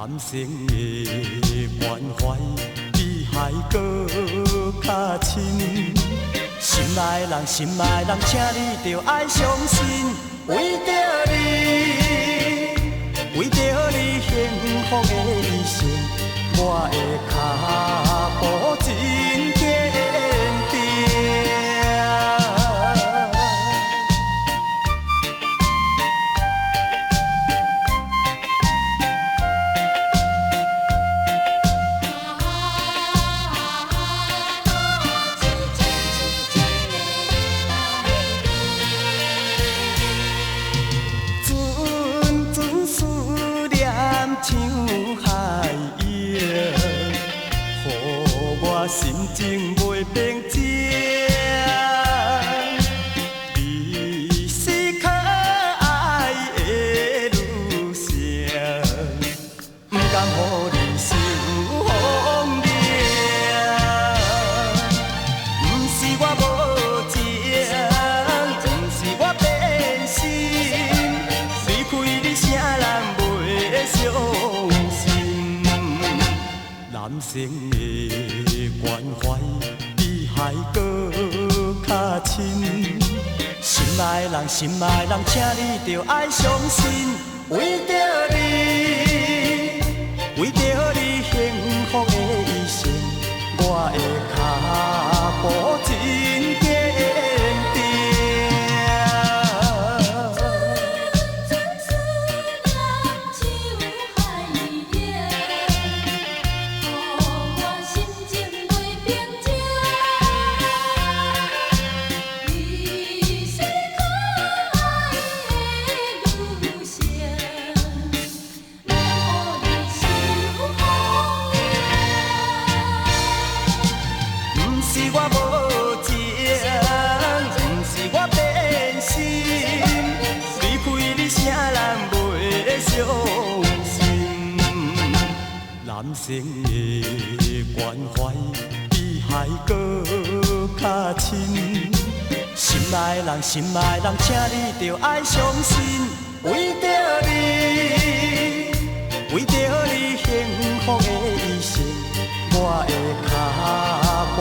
男性的关怀比海搁较深，心爱的人，心爱的人，请你着爱相信，为着你，为着你幸福的一生，我的脚步真坚定。心情袂平静，你是可爱的女性，不甘予你受风凉。不是我无情，不是我变心，离开你啥人袂伤心？男性的关怀比海搁较深，心爱的人，心爱的人，请你着爱相信，为着你，为着你幸福的一生，我的脚步真坚定。男性的关怀比海搁较深，心爱的人，心爱的人，请你着爱相信，为着你，为着你幸福的一生，我的脚步。